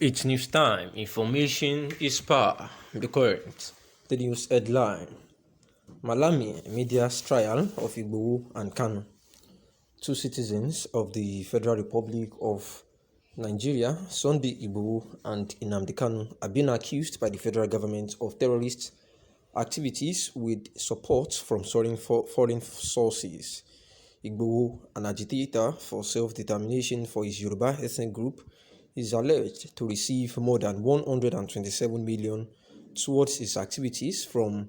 It's news time. Information is power. The current. The news headline: Malami media's trial of Igboho and Kanu. Two citizens of the Federal Republic of Nigeria, Sunday Igboho and Nnamdi Kanu, are being accused by the federal government of terrorist activities with support from foreign sources. Igboho, an agitator for self-determination for his Yoruba ethnic group, is alleged to receive more than 127 million towards his activities from,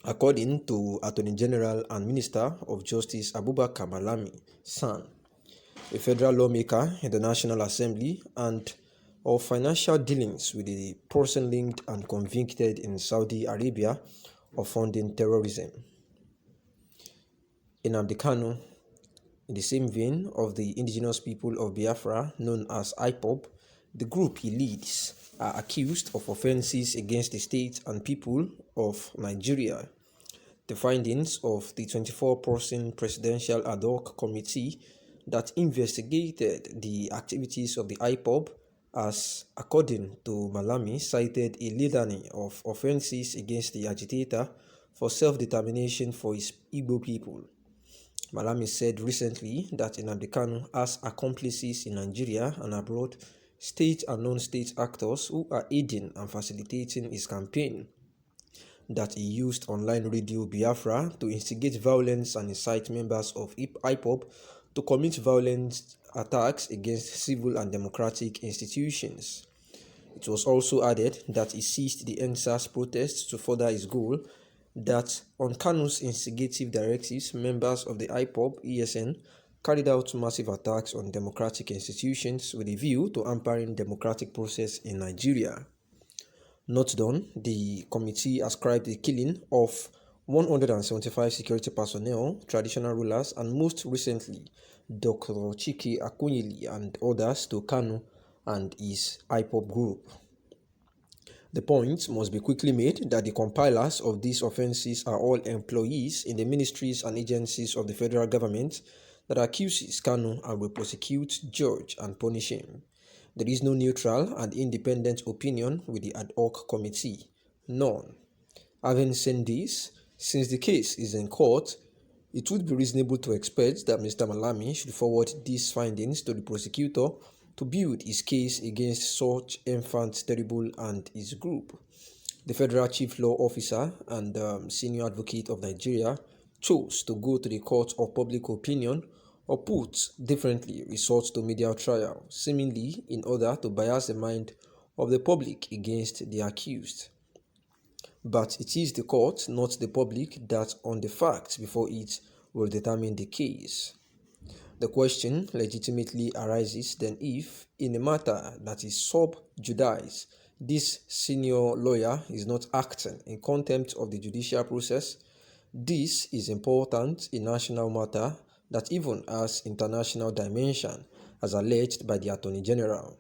according to Attorney General and Minister of Justice Abubakar Malami, son, a federal lawmaker in the National Assembly, and of financial dealings with the person linked and convicted in Saudi Arabia of funding terrorism. Nnamdi Kanu, in the same vein of the indigenous people of Biafra known as IPOB, the group he leads, are accused of offenses against the state and people of Nigeria. The findings of the 24-person Presidential Ad hoc Committee that investigated the activities of the IPOB as, according to Malami, cited a litany of offenses against the agitator for self-determination for his Igbo people. Malami said recently that Nnamdi Kanu has accomplices in Nigeria and abroad, state and non-state actors who are aiding and facilitating his campaign, that he used online radio Biafra to instigate violence and incite members of IPOB to commit violent attacks against civil and democratic institutions. It was also added that he seized the NSAS protests to further his goal, that on Kanu's instigative directives, members of the IPOB ESN carried out massive attacks on democratic institutions with a view to hampering democratic process in Nigeria. Not done, the committee ascribed the killing of 175 security personnel, traditional rulers, and most recently, Dr. Chike Akunyili and others to Kanu and his IPOB group. The point must be quickly made that the compilers of these offenses are all employees in the ministries and agencies of the federal government that accuses Kanu and will prosecute, judge, and punish him. There is no neutral and independent opinion with the ad hoc committee. None. Having said this, since the case is in court, it would be reasonable to expect that Mr. Malami should forward these findings to the prosecutor to build his case against such infant terrible and his group. The federal chief law officer and senior advocate of Nigeria chose to go to the court of public opinion, or put differently, resort to media trial, seemingly in order to bias the mind of the public against the accused. But it is the court, not the public, that on the facts before it will determine the case. The question legitimately arises then if, in a matter that is sub judice, this senior lawyer is not acting in contempt of the judicial process. This is important in national matter that even has international dimension, as alleged by the Attorney General.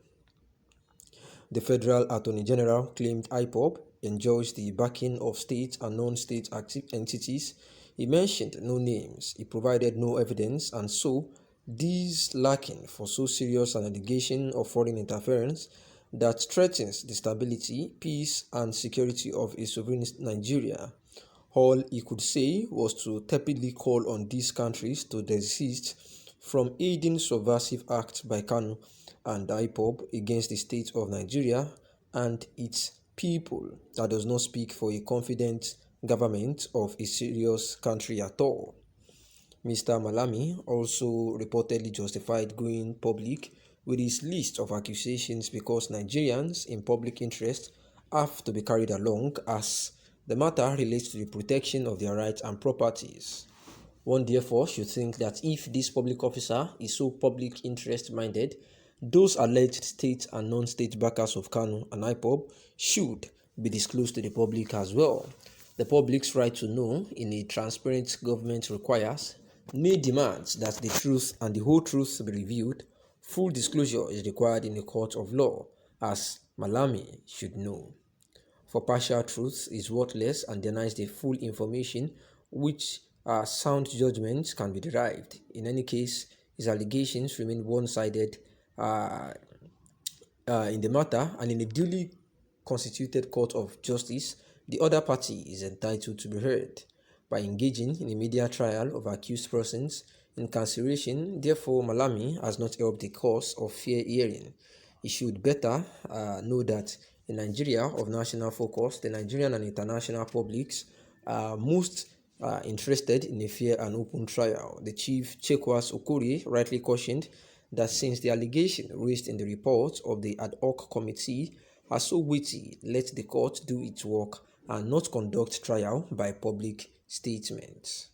The Federal Attorney General claimed IPOB enjoys the backing of state and non-state entities. He mentioned no names, he provided no evidence, and so this lacking for so serious an allegation of foreign interference that threatens the stability, peace, and security of a sovereign Nigeria. All he could say was to tepidly call on these countries to desist from aiding subversive acts by Kanu and IPOB against the state of Nigeria and its people. That does not speak for a confident government of a serious country at all. Mr. Malami also reportedly justified going public with his list of accusations because Nigerians in public interest have to be carried along as the matter relates to the protection of their rights and properties. One therefore should think that if this public officer is so public interest minded, those alleged state and non-state backers of Kanu and IPOB should be disclosed to the public as well. The public's right to know in a transparent government requires may demands that the truth and the whole truth be revealed. Full disclosure is required in a court of law, as Malami should know. For partial truth is worthless and denies the full information which sound judgments can be derived. In any case, his allegations remain one-sided in the matter, and in a duly constituted court of justice, the other party is entitled to be heard. By engaging in a media trial of accused persons, incarceration, therefore, Malami has not helped the cause of fair hearing. He should better know that in Nigeria of national focus, the Nigerian and international publics are most interested in a fair and open trial. The Chief Chekwas Okori rightly cautioned that since the allegation raised in the report of the ad hoc committee are so weighty, let the court do its work and not conduct trial by public statements.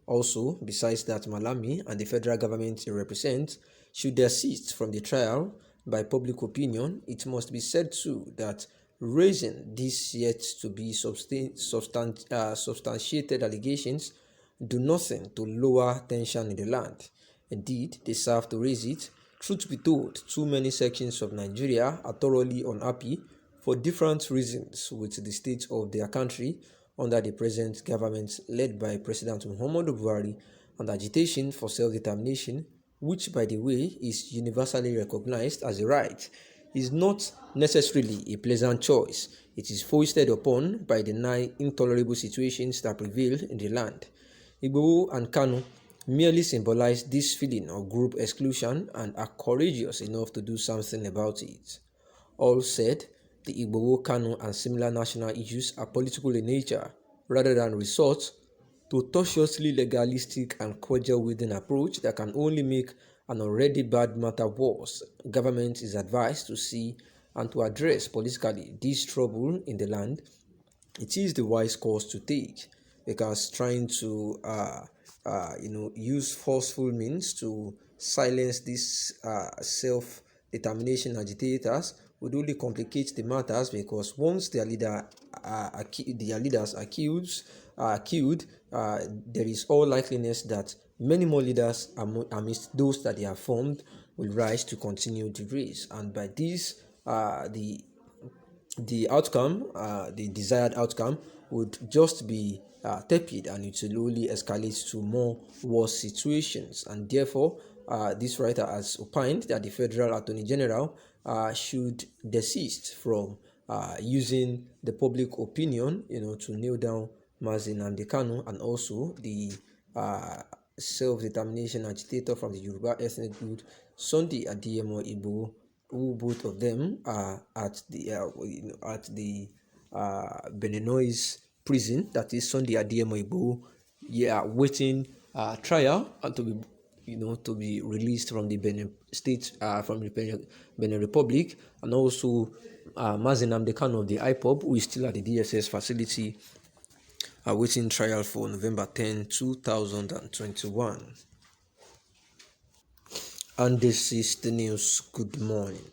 Also, besides that, Malami and the federal government he represents should desist from the trial by public opinion. It must be said too that raising these yet to be substantiated allegations do nothing to lower tension in the land. Indeed, they serve to raise it. Truth be told, too many sections of Nigeria are thoroughly unhappy for different reasons with the state of their country under the present government led by President Muhammadu Buhari, and agitation for self-determination, which by the way is universally recognized as a right, is not necessarily a pleasant choice. It is foisted upon by the nigh intolerable situations that prevail in the land. Igboho and Kanu merely symbolize this feeling of group exclusion and are courageous enough to do something about it. All said, the Igboho, Kanu, and similar national issues are political in nature, rather than resort to tortuously legalistic and cordial-wielding approach that can only make an already bad matter worse. Government is advised to see and to address politically this trouble in the land. It is the wise course to take, because trying to use forceful means to silence these self-determination agitators would only complicate the matters, because once their leaders are killed, there is all likeliness that many more leaders amidst those that they have formed will rise to continue the race, and by this the outcome, the desired outcome, would just be tepid, and it will only escalate to more worse situations. And therefore, this writer has opined that the Federal Attorney General should desist from using the public opinion, to nail down Nnamdi Kanu, and also the self-determination agitator from the Yoruba ethnic group, Sunday Adeyemo Igboho, who both of them are at the Beninois prison, that is Sunday Adeyemo Igboho, waiting trial and to be released from the Benin state, from the Benin Republic, and also Nnamdi Kanu of the IPOB, who is still at the DSS facility awaiting trial for November 10, 2021. And this is the news. Good morning.